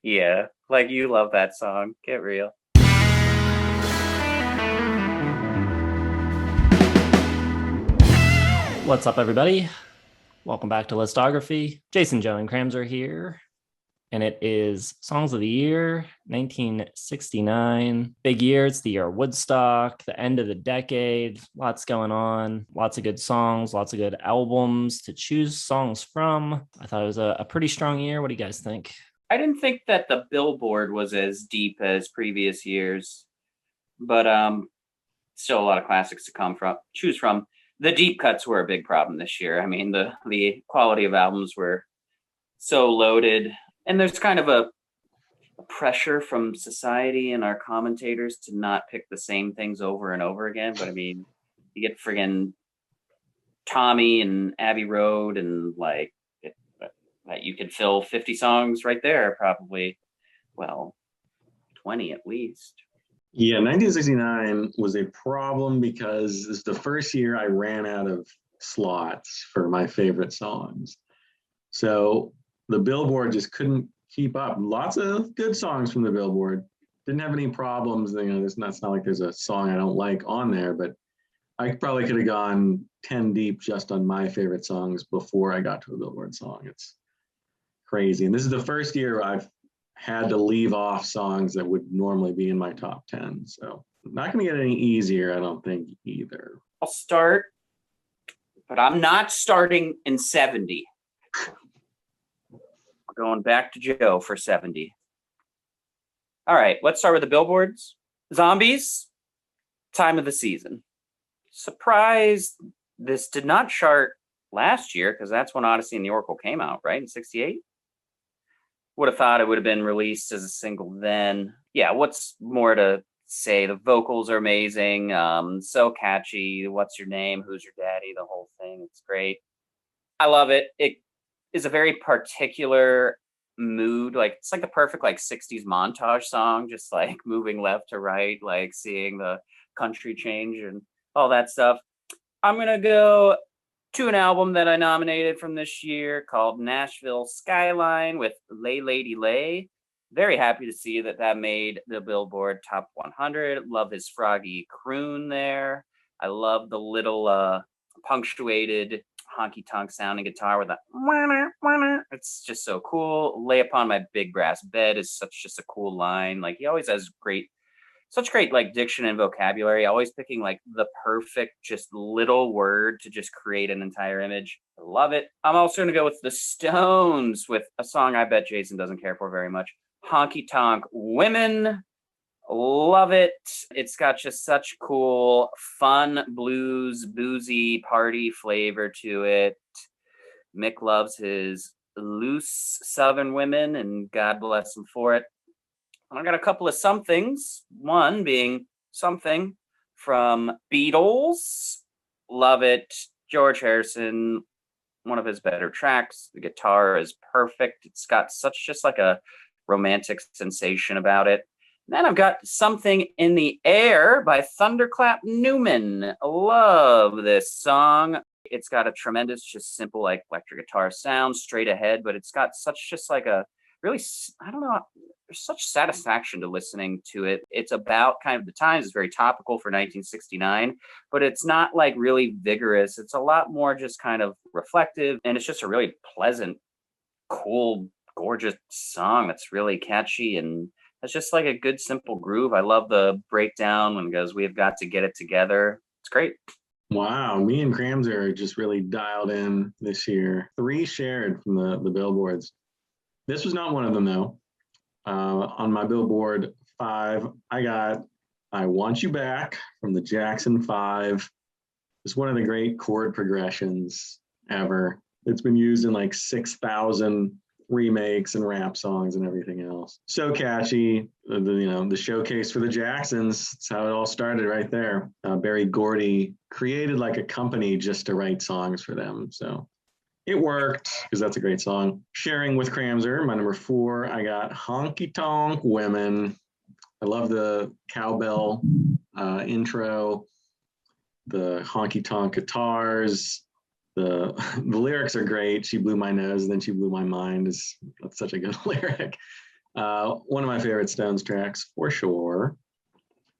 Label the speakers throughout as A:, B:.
A: Yeah, like you love that song. Get real.
B: What's up, everybody? Welcome back to Listography. Jason, Joe, and Krams are here, and it is Songs of the Year 1969. Big year. It's the year of Woodstock, the end of the decade. Lots going on, lots of good songs, lots of good albums to choose songs from. I thought it was a pretty strong year. What do you guys think?
A: I didn't think that the Billboard was as deep as previous years, but still a lot of classics to choose from. The deep cuts were a big problem this year. I mean, the quality of albums were so loaded, and there's kind of a pressure from society and our commentators to not pick the same things over and over again. But I mean, you get friggin' Tommy and Abbey Road, and like that you could fill 50 songs right there, probably. Well, 20 at least.
C: Yeah, 1969 was a problem because it's the first year I ran out of slots for my favorite songs. So the Billboard just couldn't keep up. Lots of good songs from the Billboard. Didn't have any problems. It's not like there's a song I don't like on there, but I probably could have gone 10 deep just on my favorite songs before I got to a Billboard song. It's crazy. And this is the first year I've had to leave off songs that would normally be in my top 10. So not going to get any easier, I don't think, either.
A: I'll start, but I'm not starting in 70. We're going back to Joe for 70. All right, let's start with the Billboards. Zombies, Time of the Season. Surprised this did not chart last year, because that's when Odyssey and the Oracle came out, right? In 68? Would have thought it would have been released as a single then. Yeah, what's more to say? The vocals are amazing. So catchy. What's your name? Who's your daddy? The whole thing. It's great. I love it. It is a very particular mood. Like, it's like the perfect 60s montage song, just like moving left to right, like seeing the country change and all that stuff. I'm going to go to an album that I nominated from this year called Nashville Skyline with Lay Lady Lay. Very happy to see that made the Billboard Top 100. Love his froggy croon there. I love the little punctuated honky tonk sounding guitar with that. It's just so cool. Lay upon my big brass bed is just a cool line. Like, he always has such great diction and vocabulary, always picking the perfect just little word to just create an entire image. I love it. I'm also going to go with the Stones with a song I bet Jason doesn't care for very much. Honky Tonk Women. Love it. It's got just such cool, fun blues, boozy party flavor to it. Mick loves his loose Southern women, and God bless him for it. I got a couple of somethings. One being Something from Beatles. Love it. George Harrison, one of his better tracks. The guitar is perfect. It's got just a romantic sensation about it. And then I've got Something in the Air by Thunderclap Newman. Love this song. It's got a tremendous, just simple electric guitar sound, straight ahead, but it's got such a really, I don't know, there's such satisfaction to listening to it. It's about kind of the times. It's very topical for 1969, but it's not really vigorous. It's a lot more just kind of reflective, and it's just a really pleasant, cool, gorgeous song that's really catchy, and it's just a good, simple groove. I love the breakdown when it goes, "We've got to get it together." It's great.
C: Wow, me and Krams are just really dialed in this year. 3 shared from the Billboards. This was not one of them, though. On my Billboard 5, I got I Want You Back from the Jackson 5. It's one of the great chord progressions ever. It's been used in 6,000 remakes and rap songs and everything else. So catchy. The showcase for the Jacksons. That's how it all started right there. Berry Gordy created a company just to write songs for them. So it worked because that's a great song. Sharing with Kramser, my number 4, I got Honky Tonk Women. I love the cowbell intro, the honky tonk guitars. The lyrics are great. She blew my nose and then she blew my mind. That's such a good lyric. One of my favorite Stones tracks for sure.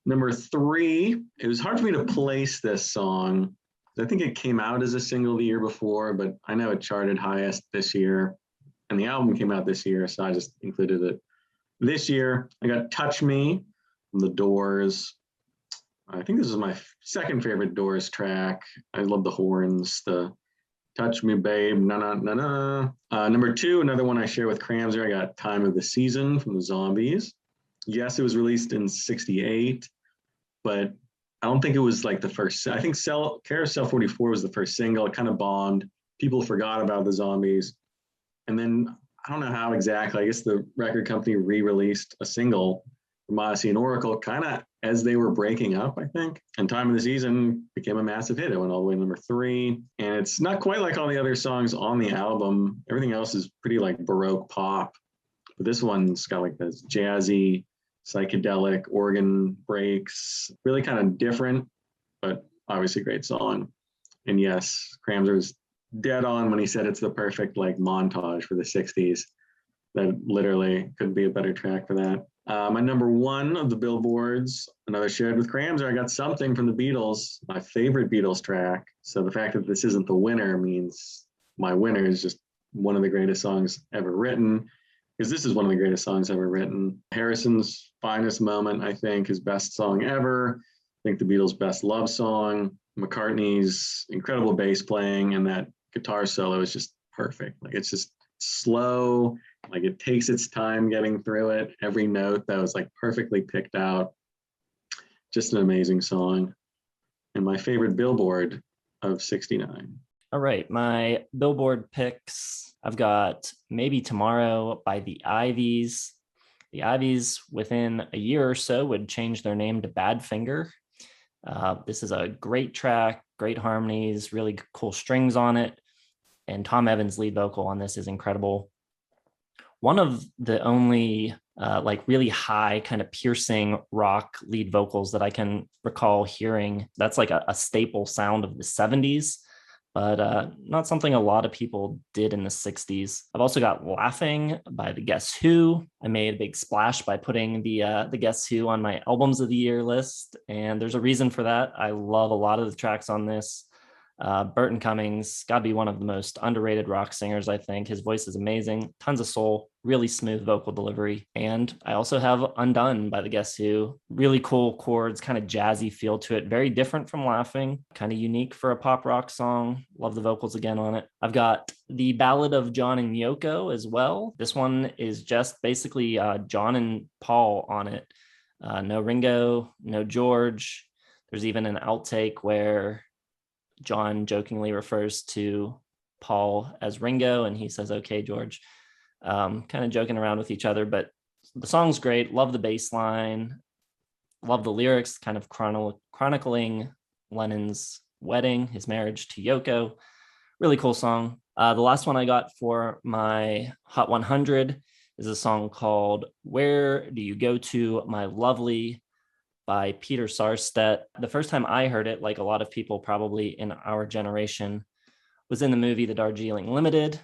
C: Number 3, it was hard for me to place this song. I think it came out as a single the year before, but I know it charted highest this year. And the album came out this year, so I just included it this year. I got Touch Me from The Doors. I think this is my second favorite Doors track. I love the horns, the Touch Me Babe, na na na na. Number 2, another one I share with Cramser, I got Time of the Season from the Zombies. Yes, it was released in 68, but I don't think it was like the first. I think Carousel 44 was the first single. It kind of bombed. People forgot about the Zombies. And then I don't know how exactly. I guess the record company re-released a single from Odyssey and Oracle kind of as they were breaking up, I think. And Time of the Season became a massive hit. It went all the way to number 3. And it's not quite like all the other songs on the album. Everything else is pretty like Baroque pop. But this one's got like this jazzy, psychedelic organ breaks, really kind of different, but obviously great song. And yes, Cramser was dead on when he said it's the perfect like montage for the 60s. That literally couldn't be a better track for that. My number 1 of the Billboards, another shared with Cramser, I got Something from the Beatles, my favorite Beatles track. So the fact that this isn't the winner means my winner is just one of the greatest songs ever written, because this is one of the greatest songs ever written. Harrison's finest moment, I think, his best song ever. I think the Beatles' best love song. McCartney's incredible bass playing and that guitar solo is just perfect. Like it's just slow, like it takes its time getting through it. Every note that was like perfectly picked out. Just an amazing song. And my favorite Billboard of 69.
B: All right, my Billboard picks. I've got Maybe Tomorrow by the Ivies. The Ivies, within a year or so, would change their name to Badfinger. This is a great track, great harmonies, really cool strings on it. And Tom Evans' lead vocal on this is incredible. One of the only like really high kind of piercing rock lead vocals that I can recall hearing. That's like a staple sound of the 70s, but not something a lot of people did in the 60s. I've also got Laughing by the Guess Who. I made a big splash by putting the Guess Who on my albums of the year list, and there's a reason for that. I love a lot of the tracks on this. Burton Cummings, gotta be one of the most underrated rock singers, I think. His voice is amazing, tons of soul, really smooth vocal delivery. And I also have Undone by the Guess Who. Really cool chords, kind of jazzy feel to it, very different from Laughing, kind of unique for a pop rock song. Love the vocals again on it. I've got the Ballad of John and Yoko as well. This one is just basically John and Paul on it. No Ringo, no George. There's even an outtake where John jokingly refers to Paul as Ringo, and he says, "Okay, George," kind of joking around with each other. But the song's great. Love the bass line. Love the lyrics, kind of chronicling Lennon's wedding, his marriage to Yoko. Really cool song. The last one I got for my Hot 100 is a song called "Where Do You Go To, My Lovely" by Peter Sarstedt. The first time I heard it, like a lot of people probably in our generation, was in the movie The Darjeeling Limited.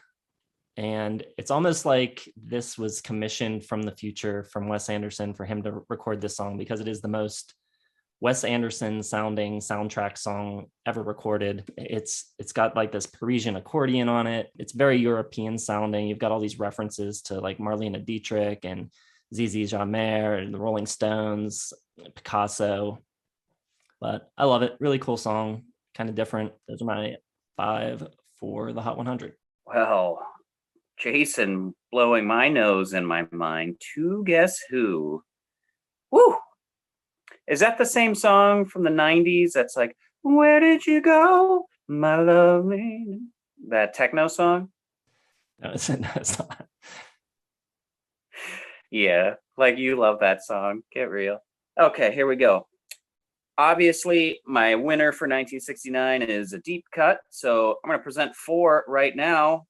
B: And it's almost like this was commissioned from the future from Wes Anderson for him to record this song, because it is the most Wes Anderson sounding soundtrack song ever recorded. It's got like this Parisian accordion on it. It's very European sounding. You've got all these references to like Marlene Dietrich and Zizi Jeanmaire and the Rolling Stones, Picasso. But I love it. Really cool song, kind of different. Those are my 5 for the Hot 100.
A: Well, Jason blowing my nose in my mind. To Guess Who. Woo! Is that the same song from the 90s that's like, "Where did you go, my lovely"? That techno song?
B: No, it's not.
A: Yeah, like you love that song. Get real. Okay, here we go. Obviously, my winner for 1969 is a deep cut, so I'm going to present 4 right now.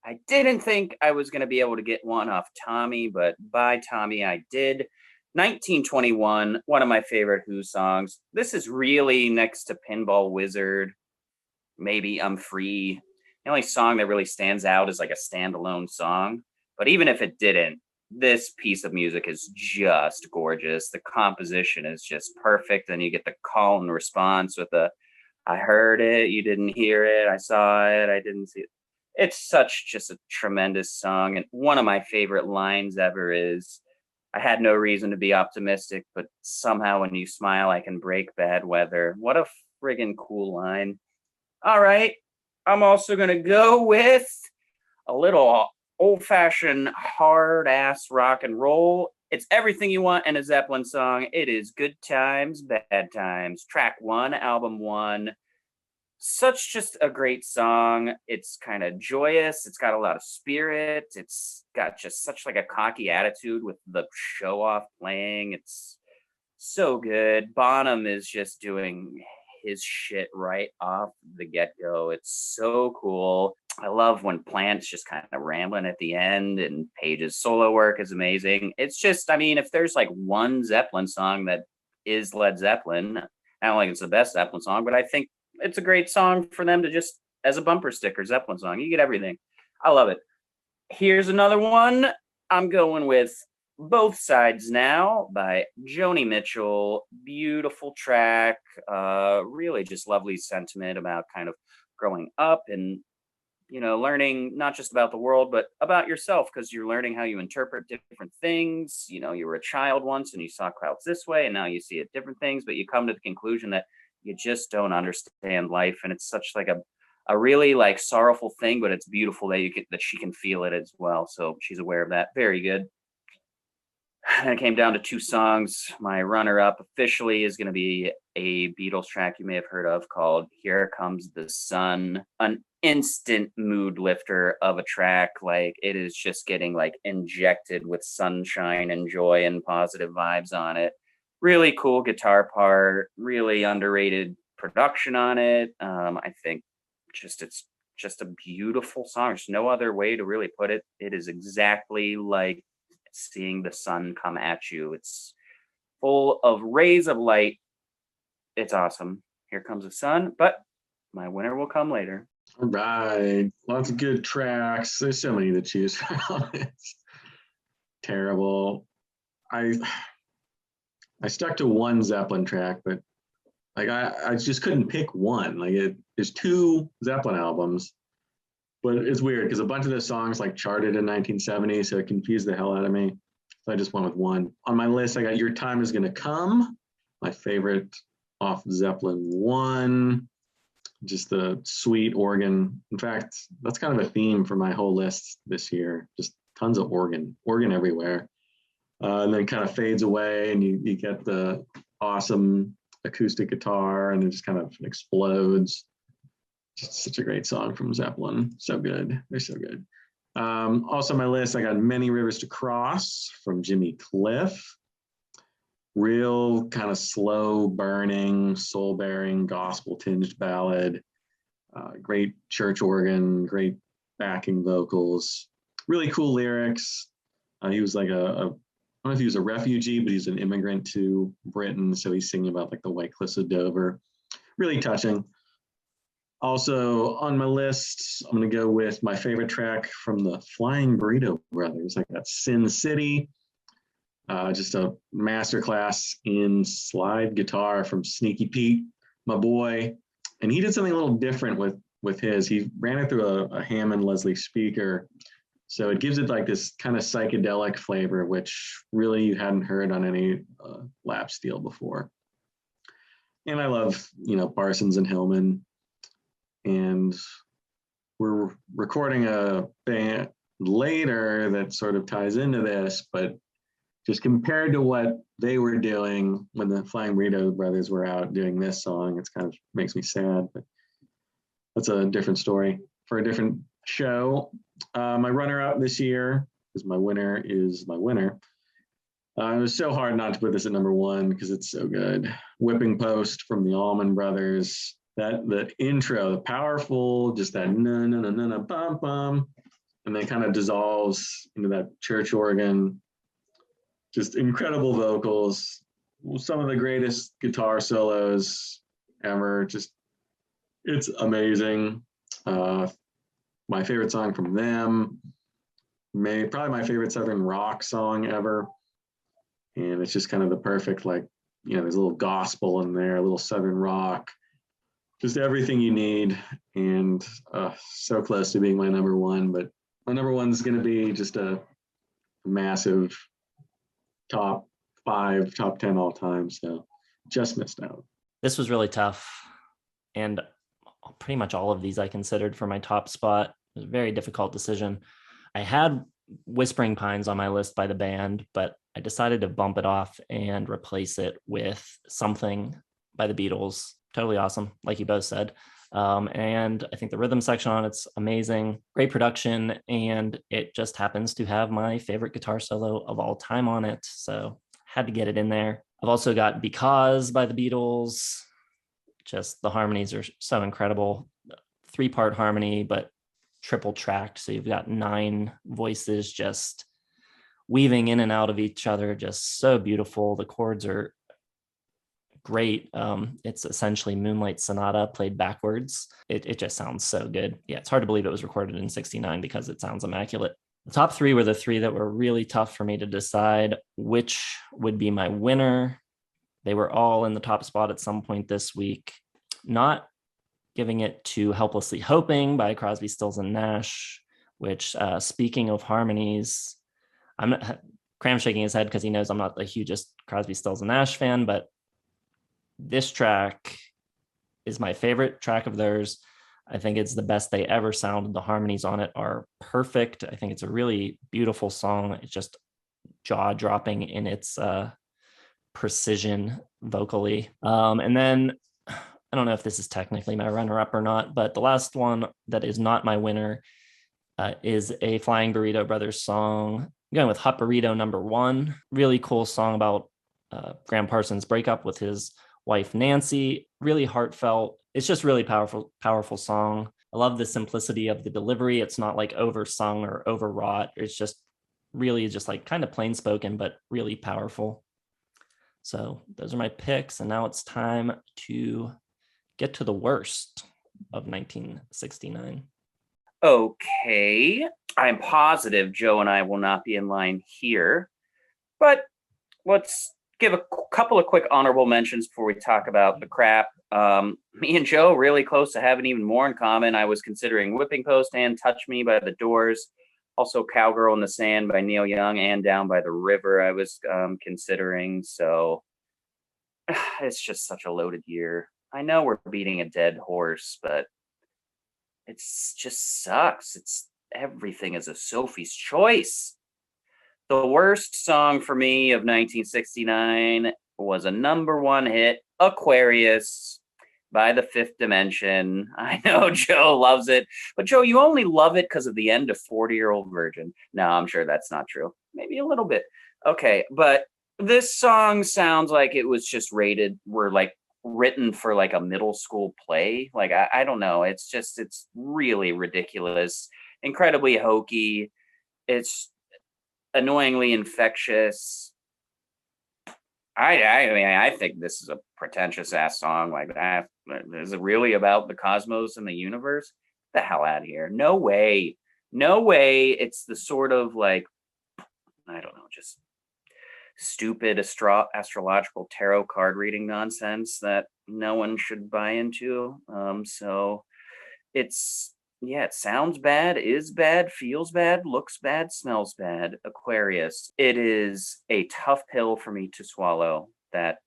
A: I didn't think I was going to be able to get one off Tommy, but by Tommy, I did. 1921, one of my favorite Who songs. This is really next to Pinball Wizard, maybe I'm Free. The only song that really stands out is like a standalone song. But even if it didn't, this piece of music is just gorgeous. The composition is just perfect. And you get the call and response with the, I heard it, you didn't hear it, I saw it, I didn't see it. It's such just a tremendous song. And one of my favorite lines ever is, I had no reason to be optimistic, but somehow when you smile, I can break bad weather. What a friggin' cool line. All right. I'm also going to go with a little old-fashioned hard-ass rock and roll. It's everything you want in a Zeppelin song. It is Good Times, Bad Times. Track 1, album 1. Such just a great song. It's kind of joyous. It's got a lot of spirit. It's got just such like a cocky attitude with the show off playing. It's so good. Bonham is just doing his shit right off the get-go. It's so cool. I love when Plant's just kind of rambling at the end, and Page's solo work is amazing. It's just, I mean, if there's like one Zeppelin song that is Led Zeppelin, I don't think it's the best Zeppelin song, but I think it's a great song for them to just, as a bumper sticker, Zeppelin song. You get everything. I love it. Here's another one. I'm going with Both Sides Now by Joni Mitchell. Beautiful track. Really just lovely sentiment about kind of growing up and, you know, learning not just about the world, but about yourself, because you're learning how you interpret different things. You know, you were a child once and you saw clouds this way, and now you see it different things, but you come to the conclusion that you just don't understand life. And it's such like a really like sorrowful thing, but it's beautiful that that she can feel it as well. So she's aware of that. Very good. And it came down to 2 songs. My runner-up officially is going to be a Beatles track you may have heard of called Here Comes the Sun. An instant mood lifter of a track. Like, it is just getting like injected with sunshine and joy and positive vibes on it. Really cool guitar part, really underrated production on it. I think it's just a beautiful song. There's no other way to really put it. It is exactly like seeing the sun come at you. It's full of rays of light. It's awesome. Here Comes the Sun, but my winner will come later.
C: All right. Lots of good tracks. There's so many to choose from. It's terrible. I stuck to one Zeppelin track, but like I just couldn't pick one. Like there's 2 Zeppelin albums, but it's weird because a bunch of the songs like charted in 1970, so it confused the hell out of me. So I just went with one. On my list, I got Your Time Is Gonna Come, my favorite off Zeppelin 1. Just the sweet organ. In fact, that's kind of a theme for my whole list this year. Just tons of organ everywhere. And then kind of fades away, and you get the awesome acoustic guitar, and it just kind of explodes. Just such a great song from Zeppelin. So good. They're so good. Also on my list, I got Many Rivers to Cross from Jimmy Cliff. Real kind of slow burning, soul bearing, gospel tinged ballad. Great church organ, great backing vocals, really cool lyrics. He was like I don't know if he was a refugee, but he's an immigrant to Britain. So he's singing about like the White Cliffs of Dover. Really touching. Also on my list, I'm going to go with my favorite track from the Flying Burrito Brothers. I got Sin City. Just a masterclass in slide guitar from Sneaky Pete, my boy. And he did something a little different with his. He ran it through a Hammond Leslie speaker. So it gives it like this kind of psychedelic flavor, which really you hadn't heard on any lap steel before. And I love, Parsons and Hillman. And we're recording a band later that sort of ties into this, but just compared to what they were doing when the Flying Burrito Brothers were out doing this song, it's kind of makes me sad, but that's a different story for a different show. My runner-up this year, because my winner is my winner. It was so hard not to put this at number 1 because it's so good. Whipping Post from the Allman Brothers. The intro, the powerful, just that na na na na na bum bum, and then kind of dissolves into that church organ. Just incredible vocals. Some of the greatest guitar solos ever. Just, it's amazing. My favorite song from them. probably my favorite Southern rock song ever. And it's just kind of the perfect, like, there's a little gospel in there, a little Southern rock, just everything you need. And so close to being my number one, but my number one is going to be just a massive top 5, top 10 all time. So just missed out.
B: This was really tough. And pretty much all of these I considered for my top spot. It was a very difficult decision. I had Whispering Pines on my list by the band, but I decided to bump it off and replace it with Something by the Beatles. Totally awesome, like you both said. And I think the rhythm section on it's amazing, great production, and it just happens to have my favorite guitar solo of all time on it. So had to get it in there. I've also got Because by the Beatles. Just the harmonies are so incredible. 3-part harmony, but triple tracked. So you've got 9 voices just weaving in and out of each other. Just so beautiful. The chords are great. It's essentially Moonlight Sonata played backwards. It just sounds so good. Yeah, it's hard to believe it was recorded in 69 because it sounds immaculate. The top 3 were the 3 that were really tough for me to decide which would be my winner. They were all in the top spot at some point this week. Not giving it to Helplessly Hoping by Crosby, Stills, and Nash, which, speaking of harmonies, Cram's shaking his head because he knows I'm not the hugest Crosby, Stills, and Nash fan, but this track is my favorite track of theirs. I think it's the best they ever sounded. The harmonies on it are perfect. I think it's a really beautiful song. It's just jaw-dropping in its precision vocally. And then I don't know if this is technically my runner-up or not, but the last one that is not my winner is a Flying Burrito Brothers song. I'm going with Hot Burrito number 1. Really cool song about Graham Parsons' breakup with his wife, Nancy. Really heartfelt. It's just really powerful song. I love the simplicity of the delivery. It's not like oversung or overwrought. It's just really just like kind of plain spoken, but really powerful. So those are my picks. And now it's time to get to the worst of 1969.
A: Okay. I'm positive Joe and I will not be in line here, but let's give a couple of quick honorable mentions before we talk about the crap. Me and Joe really close to having even more in common. I was considering Whipping Post and Touch Me by the Doors. Also Cowgirl in the Sand by Neil Young and Down by the River I was considering. So it's just such a loaded year. I know we're beating a dead horse, but it's just sucks. Everything is a Sophie's Choice. The worst song for me of 1969 was a number 1 hit, Aquarius by the Fifth Dimension. I know Joe loves it, but Joe, you only love it because of the end of 40-Year-Old Virgin. No, I'm sure that's not true. Maybe a little bit. Okay, but this song sounds like it was just written for like a middle school play. Like, I don't know. It's really ridiculous, incredibly hokey. It's annoyingly infectious. I mean, I think this is a pretentious ass song. Like, that is it really about the cosmos and the universe? Get the hell out of here. No way. It's the sort of like, I don't know, just stupid astrological tarot card reading nonsense that no one should buy into. So it sounds bad, is bad, feels bad, looks bad, smells bad. Aquarius. It is a tough pill for me to swallow that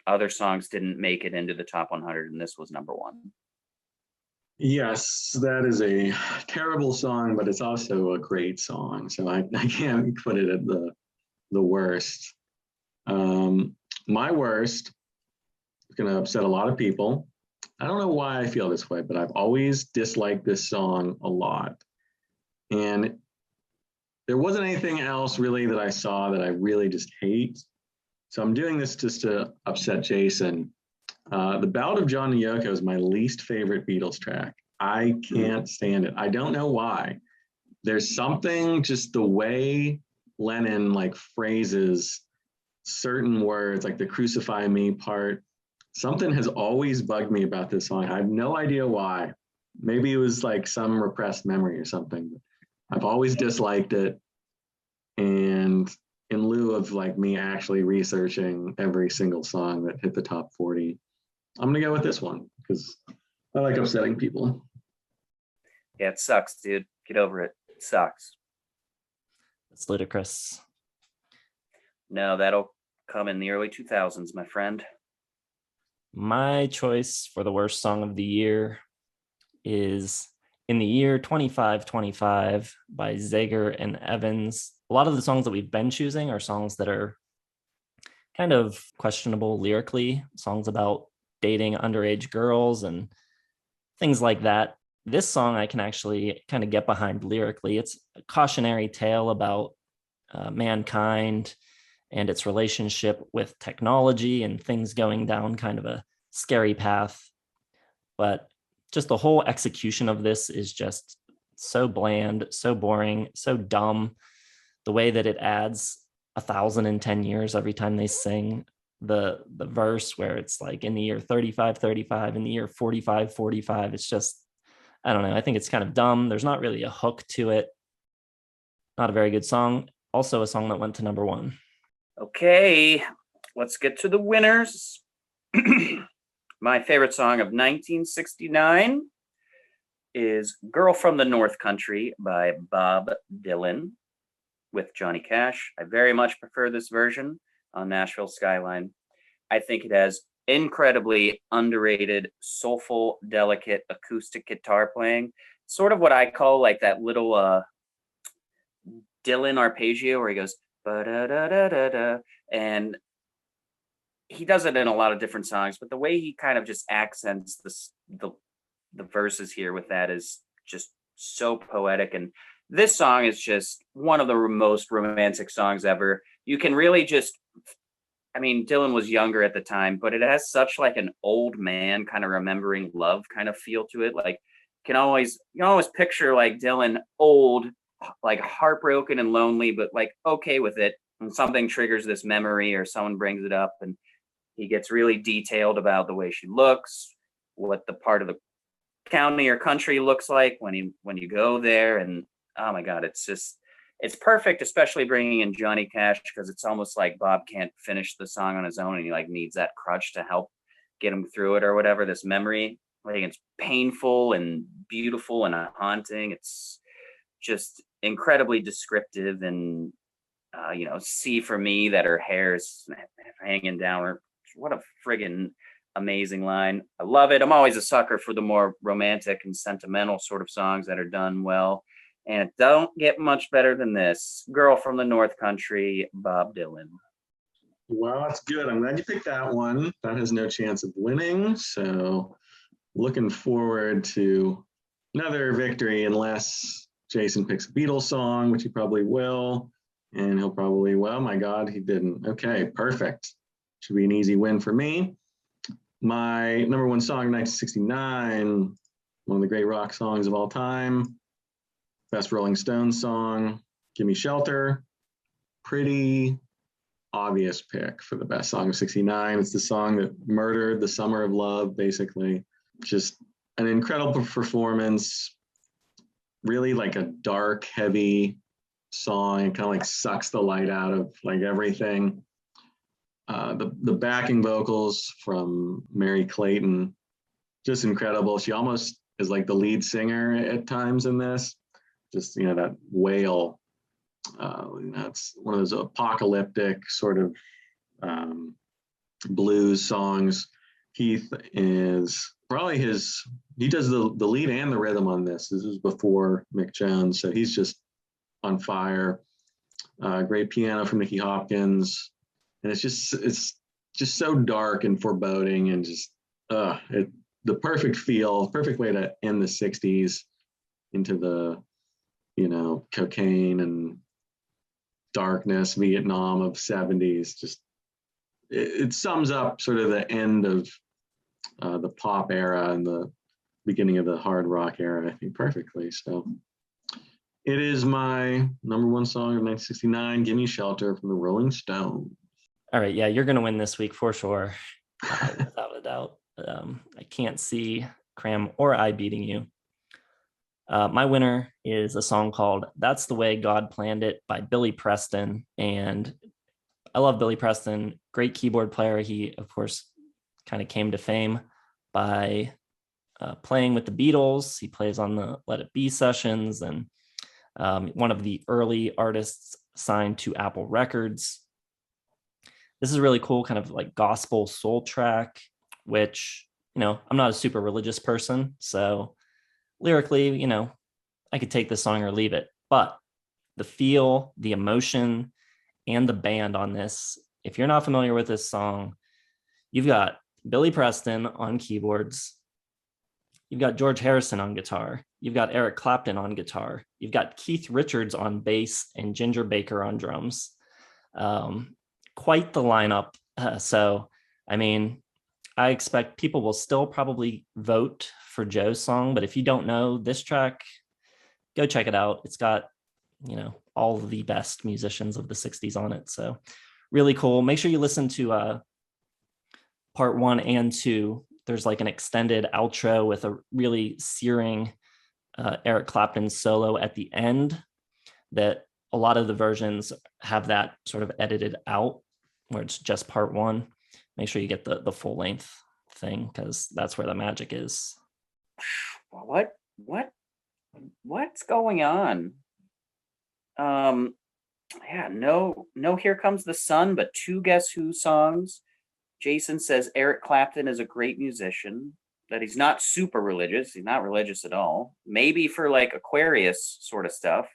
A: other songs didn't make it into the top 100, and this was number 1.
C: Yes, that is a terrible song, but it's also a great song. So I can't put it at the worst. My worst is going to upset a lot of people. I don't know why I feel this way, but I've always disliked this song a lot. And there wasn't anything else really that I saw that I really just hate. So I'm doing this just to upset Jason. The Ballad of John and Yoko is my least favorite Beatles track. I can't stand it. I don't know why. There's something, just the way Lennon like phrases certain words, like the crucify me part. Something has always bugged me about this song. I have no idea why. Maybe it was like some repressed memory or something. I've always disliked it. And in lieu of like me actually researching every single song that hit the top 40, I'm gonna go with this one because I like upsetting people.
A: Yeah, it sucks, dude. Get over it. It sucks.
B: It's ludicrous.
A: No, that'll come in the early 2000s, my friend.
B: My choice for the worst song of the year is In the Year 2525 by Zager and Evans. A lot of the songs that we've been choosing are songs that are kind of questionable lyrically, songs about dating underage girls and things like that. This song I can actually kind of get behind lyrically. It's a cautionary tale about mankind and its relationship with technology and things going down kind of a scary path. But just the whole execution of this is just so bland, so boring, so dumb. The way that it adds 1,010 years every time they sing the verse, where it's like in the year 3535, in the year 4545. It's just, I don't know. I think it's kind of dumb. There's not really a hook to it. Not a very good song. Also a song that went to number 1.
A: Okay, let's get to the winners. My favorite song of 1969 is Girl from the North Country by Bob Dylan with Johnny Cash. I very much prefer this version on Nashville Skyline. I think it has incredibly underrated, soulful, delicate acoustic guitar playing. Sort of what I call like that little Dylan arpeggio where he goes ba-da-da-da-da-da, and he does it in a lot of different songs, but the way he kind of just accents the verses here with that is just so poetic. And this song is just one of the most romantic songs ever. You can really just, I mean, Dylan was younger at the time, but it has such like an old man kind of remembering love kind of feel to it. Like you can always picture like Dylan old, like heartbroken and lonely, but like okay with it. And something triggers this memory or someone brings it up and he gets really detailed about the way she looks, what the part of the county or country looks like when you go there. And oh my God, it's perfect, especially bringing in Johnny Cash, because it's almost like Bob can't finish the song on his own and he like needs that crutch to help get him through it or whatever, this memory. Like it's painful and beautiful and haunting. It's just incredibly descriptive and see for me that her hair is hanging down. What a friggin' amazing line. I love it. I'm always a sucker for the more romantic and sentimental sort of songs that are done well. And it don't get much better than this. Girl from the North Country, Bob Dylan.
C: Well, that's good. I'm glad you picked that one. That has no chance of winning. So looking forward to another victory unless Jason picks a Beatles song, which he probably will. And he'll probably, well, my God, he didn't. Okay, perfect. Should be an easy win for me. My number 1 song, 1969, one of the great rock songs of all time. Best Rolling Stones song, Gimme Shelter. Pretty obvious pick for the best song of 69. It's the song that murdered the summer of love, basically. Just an incredible performance. Really like a dark, heavy song. It kind of like sucks the light out of like everything. The backing vocals from Mary Clayton, just incredible. She almost is like the lead singer at times in this. Just, that wail. It's one of those apocalyptic sort of blues songs. Keith is probably he does the lead and the rhythm on this. This is before Mick Jones, so he's just on fire. Great piano from Nicky Hopkins. And it's just so dark and foreboding and just the perfect way to end the 60s into the cocaine and darkness, Vietnam of 70s. Just it sums up sort of the end of the pop era and the beginning of the hard rock era, I think, perfectly. So it is my number 1 song of 1969, Gimme Shelter from the Rolling Stones.
B: All right. Yeah, you're going to win this week for sure. Without a doubt. I can't see Cram or I beating you. My winner is a song called That's the Way God Planned It by Billy Preston. And I love Billy Preston, great keyboard player. He, of course, kind of came to fame by playing with the Beatles. He plays on the Let It Be sessions and one of the early artists signed to Apple Records. This is a really cool kind of like gospel soul track, which, I'm not a super religious person. So lyrically, I could take this song or leave it. But the feel, the emotion, and the band on this, if you're not familiar with this song, you've got Billy Preston on keyboards. You've got George Harrison on guitar. You've got Eric Clapton on guitar. You've got Keith Richards on bass and Ginger Baker on drums. Quite the lineup. I expect people will still probably vote for Joe's song, but if you don't know this track, go check it out. It's got, all of the best musicians of the 60s on it. So really cool. Make sure you listen to part 1 and 2. There's like an extended outro with a really searing Eric Clapton solo at the end that a lot of the versions have that sort of edited out where it's just part 1. Make sure you get the full length thing because that's where the magic is.
A: What's going on? No Here Comes the Sun, but 2 Guess Who songs. Jason says Eric Clapton is a great musician, that he's not super religious. He's not religious at all. Maybe for like Aquarius sort of stuff.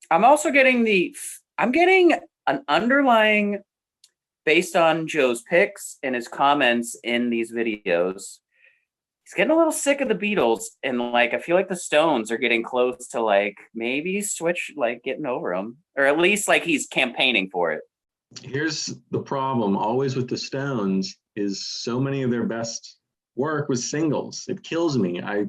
A: I'm getting an underlying, based on Joe's picks and his comments in these videos, he's getting a little sick of the Beatles, and like I feel like the Stones are getting close to like maybe switch, like getting over them, or at least like he's campaigning for it.
C: Here's the problem always with the Stones is so many of their best work was singles. It kills me. I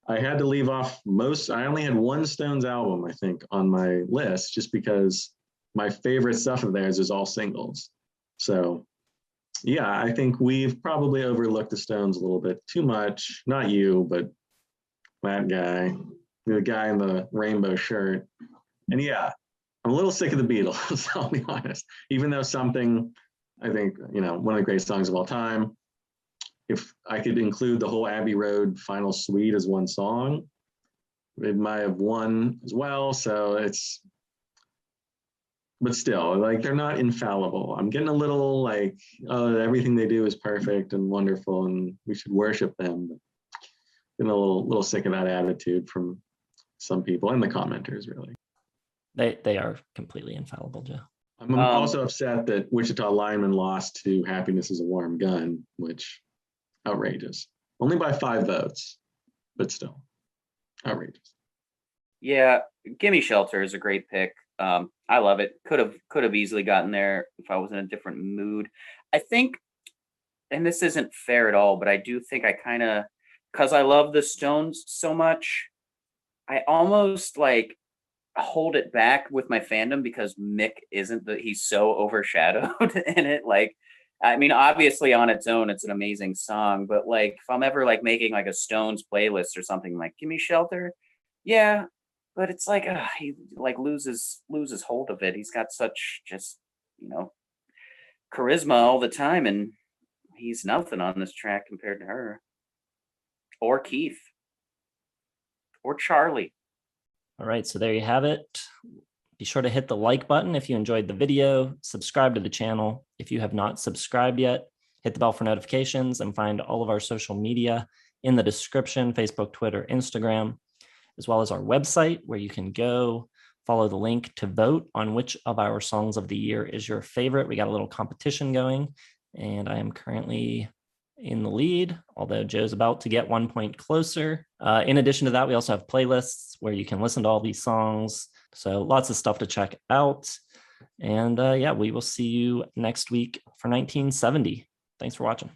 C: had to leave off I only had 1 Stones album, I think, on my list just because my favorite stuff of theirs is all singles. So yeah, I think we've probably overlooked the Stones a little bit too much. Not you, but that guy, the guy in the rainbow shirt. And yeah, I'm a little sick of the Beatles, I'll be honest. Even though Something, I think, one of the great songs of all time. If I could include the whole Abbey Road Final Suite as one song, it might have won as well. So but still, like, they're not infallible. I'm getting a little like, oh, everything they do is perfect and wonderful and we should worship them. But getting a little sick of that attitude from some people and the commenters, really.
B: They are completely infallible, Joe.
C: I'm also upset that Wichita Lineman lost to Happiness is a Warm Gun, which outrageous. Only by 5 votes, but still outrageous.
A: Yeah, Gimme Shelter is a great pick. I love it. Could have easily gotten there if I was in a different mood. I think, and this isn't fair at all, but I do think I kind of, because I love the Stones so much, I almost like hold it back with my fandom because Mick he's so overshadowed in it. Like, I mean, obviously on its own, it's an amazing song, but like if I'm ever like making like a Stones playlist or something, like Gimme Shelter, yeah, but it's like he like loses hold of it. He's got such just charisma all the time, and he's nothing on this track compared to her or Keith or Charlie.
B: All right, so there you have it. Be sure to hit the like button if you enjoyed the video, subscribe to the channel. If you have not subscribed yet, hit the bell for notifications and find all of our social media in the description, Facebook, Twitter, Instagram, as well as our website where you can go follow the link to vote on which of our songs of the year is your favorite. We got a little competition going and I am currently in the lead, although Joe's about to get 1 point closer. In addition to that, we also have playlists where you can listen to all these songs. So lots of stuff to check out. And yeah, we will see you next week for 1970. Thanks for watching.